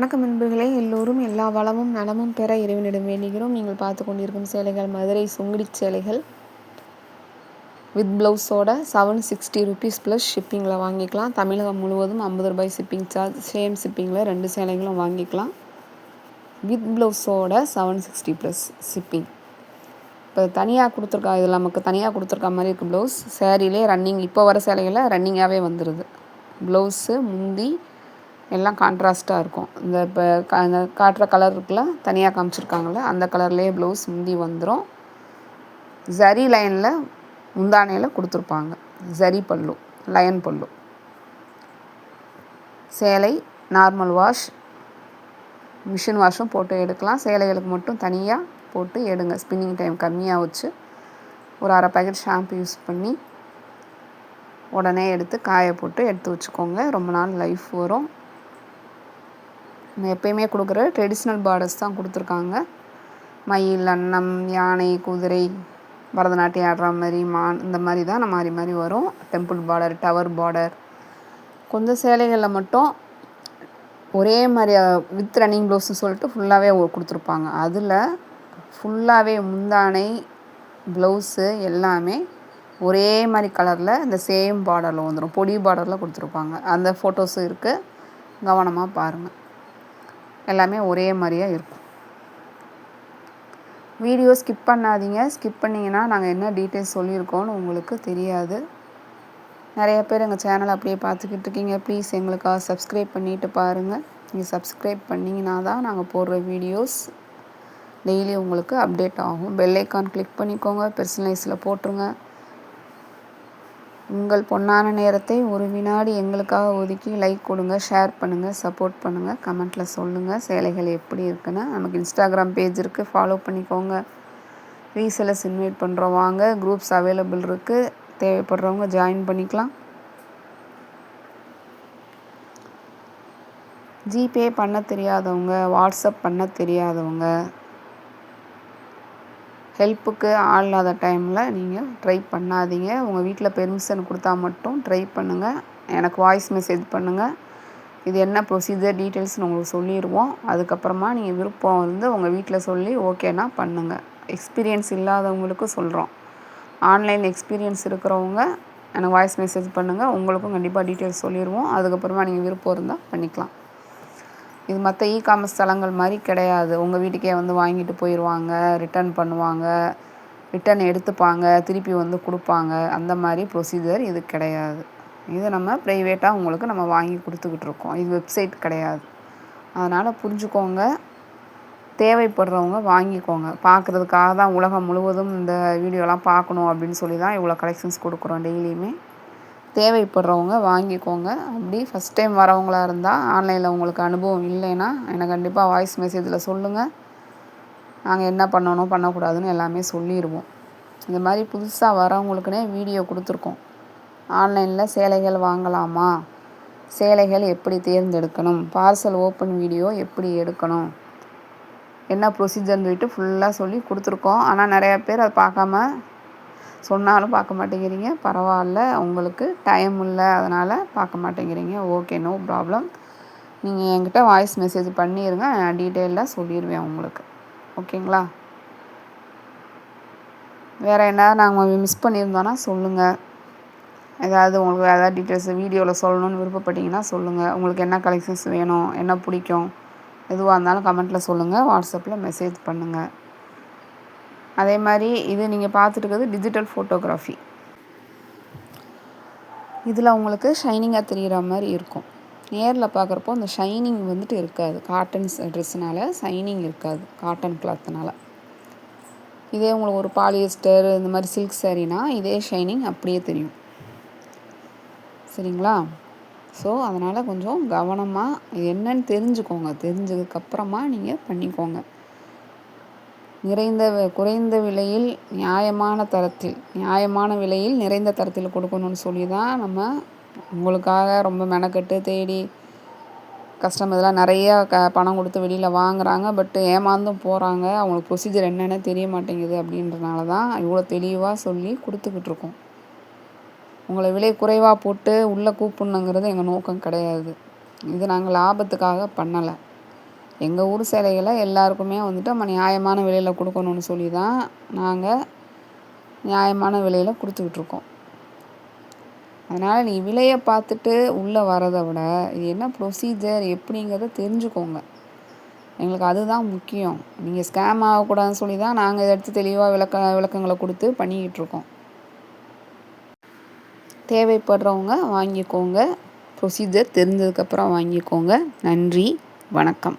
வணக்கம் நண்பர்களே, எல்லோரும் எல்லா வளமும் நலமும் பெற இறைவனிடம் வேண்டுகிறோம். நீங்கள் பார்த்து கொண்டிருக்கும் சேலைகள் மதுரை சுங்குடி சேலைகள் வித் ப்ளவுஸோட 760 ருபீஸ் ப்ளஸ் ஷிப்பிங்கில் வாங்கிக்கலாம். தமிழகம் முழுவதும் 50 ரூபாய் ஷிப்பிங் சார்ஜ். சேம் ஷிப்பிங்கில் 2 சேலைகளும் வாங்கிக்கலாம். வித் ப்ளவுஸோட 760 ப்ளஸ் ஷிப்பிங். இப்போ தனியாக கொடுத்துருக்கா, இதில் நமக்கு தனியாக கொடுத்துருக்க மாதிரி இருக்குது. ப்ளவுஸ் சேரீலே ரன்னிங், இப்போ வர சேலைகளில் ரன்னிங்காகவே வந்துடுது. ப்ளவுஸு முந்தி எல்லாம் கான்ட்ராஸ்ட்டாக இருக்கும். இந்த இப்போ அந்த காட்டுற கலர் இருக்குல்ல, தனியாக காமிச்சிருக்காங்கள்ல, அந்த கலர்லேயே ப்ளவுஸ் முந்தி வந்துடும். ஜரி லைனில் முந்தானையில் கொடுத்துருப்பாங்க. ஜரி பல்லு, லயன் பல்லு. சேலை நார்மல் வாஷ், மிஷின் வாஷும் போட்டு எடுக்கலாம். சேலைகளுக்கு மட்டும் தனியாக போட்டு எடுங்க. ஸ்பின்னிங் டைம் கம்மியாக வச்சு ஒரு அரை பேக்கெட் ஷாம்பு யூஸ் பண்ணி உடனே எடுத்து காய போட்டு எடுத்து வச்சுக்கோங்க. ரொம்ப நாள் லைஃப் வரும். எப்பயுமே கொடுக்குற ட்ரெடிஷ்னல் பார்டர்ஸ் தான் கொடுத்துருக்காங்க. மயில், அன்னம், யானை, குதிரை, பரதநாட்டியம் ஆடுற மாதிரி, மான், இந்த மாதிரி தான் மாறி மாறி வரும். Temple border, tower border. கொஞ்சம் சேலைகளில் மட்டும் ஒரே மாதிரி வித் ரன்னிங் ப்ளவுஸ்னு சொல்லிட்டு ஃபுல்லாகவே கொடுத்துருப்பாங்க. அதில் ஃபுல்லாகவே முந்தானை, ப்ளவுஸு எல்லாமே ஒரே மாதிரி கலரில் இந்த சேம் பார்டரில் வந்துடும். பொடி பார்டரில் கொடுத்துருப்பாங்க. அந்த ஃபோட்டோஸும் இருக்குது, கவனமாக பாருங்கள். எல்லாமே ஒரே மாதிரியாக இருக்கும். வீடியோ ஸ்கிப் பண்ணாதீங்க. ஸ்கிப் பண்ணிங்கன்னா நாங்கள் என்ன டீட்டெயில்ஸ் சொல்லியிருக்கோன்னு உங்களுக்கு தெரியாது. நிறைய பேர் எங்கள் சேனலை அப்படியே பார்த்துக்கிட்டு இருக்கீங்க. ப்ளீஸ் எங்களுக்காக சப்ஸ்கிரைப் பண்ணிவிட்டு பாருங்கள். நீங்கள் சப்ஸ்கிரைப் பண்ணிங்கன்னா தான் நாங்கள் போடுற வீடியோஸ் டெய்லி உங்களுக்கு அப்டேட் ஆகும். பெல் ஐக்கான் கிளிக் பண்ணிக்கோங்க. பர்சனலைஸில் போட்டுருங்க. உங்கள் பொன்னான நேரத்தை ஒரு வினாடி எங்களுக்காக ஒதுக்கி லைக் கொடுங்க, ஷேர் பண்ணுங்கள், சப்போர்ட் பண்ணுங்கள், கமெண்ட்டில் சொல்லுங்கள் சேலைகள் எப்படி இருக்குன்னு. நமக்கு இன்ஸ்டாகிராம் பேஜ் இருக்குது, ஃபாலோ பண்ணிக்கோங்க. ரீசெல்லர்ஸ் இன்வைட் பண்ணுறோம், வாங்க. குரூப்ஸ் அவைலபிள் இருக்குது, தேவைப்படுறவங்க ஜாயின் பண்ணிக்கலாம். ஜிபே பண்ண தெரியாதவங்க, வாட்ஸ்அப் பண்ண தெரியாதவங்க, ஹெல்ப்புக்கு ஆள் இல்லாத டைமில் நீங்கள் ட்ரை பண்ணாதீங்க. உங்கள் வீட்டில் பெர்மிஷன் கொடுத்தா மட்டும் ட்ரை பண்ணுங்கள். எனக்கு வாய்ஸ் மெசேஜ் பண்ணுங்கள். இது என்ன ப்ரொசீஜர் டீட்டெயில்ஸ்னு உங்களுக்கு சொல்லிடுவோம். அதுக்கப்புறமா நீங்கள் விருப்பம் உங்கள் வீட்டில் சொல்லி ஓகேனா பண்ணுங்கள். எக்ஸ்பீரியன்ஸ் இல்லாதவங்களுக்கும் சொல்கிறோம். ஆன்லைன் எக்ஸ்பீரியன்ஸ் இருக்கிறவங்க எனக்கு வாய்ஸ் மெசேஜ் பண்ணுங்கள். உங்களுக்கும் கண்டிப்பாக டீட்டெயில்ஸ் சொல்லிடுவோம். அதுக்கப்புறமா நீங்கள் விருப்பம் இருந்தால் பண்ணிக்கலாம். இது மற்ற இ-காமர்ஸ் தளங்கள் மாதிரி கிடையாது. உங்கள் வீட்டுக்கே வாங்கிட்டு போயிடுவாங்க, ரிட்டர்ன் பண்ணுவாங்க, ரிட்டர்ன் எடுத்துப்பாங்க, திருப்பி கொடுப்பாங்க. அந்த மாதிரி ப்ரொசீஜர் இது கிடையாது. இது நம்ம ப்ரைவேட்டாக உங்களுக்கு நம்ம வாங்கி கொடுத்துக்கிட்டு இருக்கோம். இது வெப்சைட் கிடையாது. அதனால் புரிஞ்சுக்கோங்க. தேவைப்படுறவங்க வாங்கிக்கோங்க. பார்க்குறதுக்காக தான் உலகம் முழுவதும் இந்த வீடியோலாம் பார்க்கணும் அப்படின்னு சொல்லி தான் இவ்வளோ கலெக்ஷன்ஸ் கொடுக்குறோம் டெய்லியுமே. தேவைப்படுறவங்க வாங்கிக்கோங்க. அப்படி ஃபஸ்ட் டைம் வரவங்களாக இருந்தால், ஆன்லைனில் உங்களுக்கு அனுபவம் இல்லைன்னா எனக்கு கண்டிப்பாக வாய்ஸ் மெசேஜில் சொல்லுங்கள். நாங்கள் என்ன பண்ணணும் பண்ணக்கூடாதுன்னு எல்லாமே சொல்லிடுவோம். இந்த மாதிரி புதுசாக வரவங்களுக்குனே வீடியோ கொடுத்துருக்கோம். ஆன்லைனில் சேலைகள் வாங்கலாமா, சேலைகள் எப்படி தேர்ந்தெடுக்கணும், பார்சல் ஓப்பன் வீடியோ எப்படி எடுக்கணும், என்ன ப்ரொசீஜர்னு சொல்லிட்டு ஃபுல்லாக சொல்லி கொடுத்துருக்கோம். ஆனால் நிறையா பேர் அதை பார்க்காம சொன்னாலும் பார்க்க மாட்டேங்கிறீங்க. பரவாயில்ல, உங்களுக்கு டைம் இல்லை, அதனால் பார்க்க மாட்டேங்கிறீங்க. Okay, no problem. நீங்கள் என்கிட்ட வாய்ஸ் மெசேஜ் பண்ணிடுங்க, நான் டீட்டெயிலாக சொல்லிடுவேன் உங்களுக்கு. ஓகேங்களா? வேறு என்ன நாங்கள் மிஸ் பண்ணியிருந்தோன்னா சொல்லுங்கள். ஏதாவது உங்களுக்கு ஏதாவது டீட்டெயில்ஸ் வீடியோவில் சொல்லணும்னு விருப்பப்பட்டீங்கன்னா சொல்லுங்கள். உங்களுக்கு என்ன கலெக்ஷன்ஸ் வேணும், என்ன பிடிக்கும், எதுவாக இருந்தாலும் கமெண்ட்டில் சொல்லுங்கள். வாட்ஸ்அப்பில் மெசேஜ் பண்ணுங்கள். அதே மாதிரி இது நீங்கள் பார்த்துட்டு இருக்கிறது டிஜிட்டல் ஃபோட்டோகிராஃபி. இதில் உங்களுக்கு ஷைனிங்காக தெரிகிற மாதிரி இருக்கும். நேரில் பார்க்குறப்போ அந்த ஷைனிங் இருக்காது. காட்டன் ட்ரெஸ்ஸுனால் ஷைனிங் இருக்காது, காட்டன் கிளாத்னால். இதே உங்களுக்கு ஒரு பாலியஸ்டர் இந்த மாதிரி சில்க் சாரீனா இதே ஷைனிங் அப்படியே தெரியும். சரிங்களா? ஸோ அதனால் கொஞ்சம் கவனமாக இது என்னன்னு தெரிஞ்சுக்கோங்க. தெரிஞ்சதுக்கப்புறமா நீங்கள் பண்ணிக்கோங்க. குறைந்த விலையில் நியாயமான தரத்தில், நியாயமான விலையில் நிறைந்த தரத்தில் கொடுக்கணும்னு சொல்லி தான் நம்ம உங்களுக்காக ரொம்ப மெனக்கெட்டு தேடி கஸ்டமர் இதெல்லாம் நிறையா பணம் கொடுத்து வெளியில் வாங்குகிறாங்க. பட்டு ஏமாந்தும் போகிறாங்க. அவங்களுக்கு ப்ரொசீஜர் என்னென்ன தெரிய மாட்டேங்குது. அப்படின்றனால தான் இவ்வளோ தெளிவாக சொல்லி கொடுத்துக்கிட்டு இருக்கோம். உங்களை விலை குறைவாக போட்டு உள்ளே கூப்பிடணுங்கிறது எங்கள் நோக்கம் கிடையாது. இது நாங்கள் லாபத்துக்காக பண்ணலை. எங்கள் ஊர் சேலைகளை எல்லாருக்குமே வந்துட்டு நம்ம நியாயமான விலையில் கொடுக்கணும்னு சொல்லி தான் நாங்கள் நியாயமான விலையில் கொடுத்துக்கிட்ருக்கோம். அதனால் நீ விலையை பார்த்துட்டு உள்ளே வரதை விட இது என்ன ப்ரொசீஜர் எப்படிங்கிறத தெரிஞ்சுக்கோங்க. எங்களுக்கு அதுதான் முக்கியம். நீங்கள் ஸ்கேம் ஆகக்கூடாதுன்னு சொல்லி தான் நாங்கள் இதை எடுத்து தெளிவாக விளக்கங்களை கொடுத்து பண்ணிக்கிட்டுருக்கோம். தேவைப்படுறவங்க வாங்கிக்கோங்க. ப்ரொசீஜர் தெரிஞ்சதுக்கப்புறம் வாங்கிக்கோங்க. நன்றி, வணக்கம்.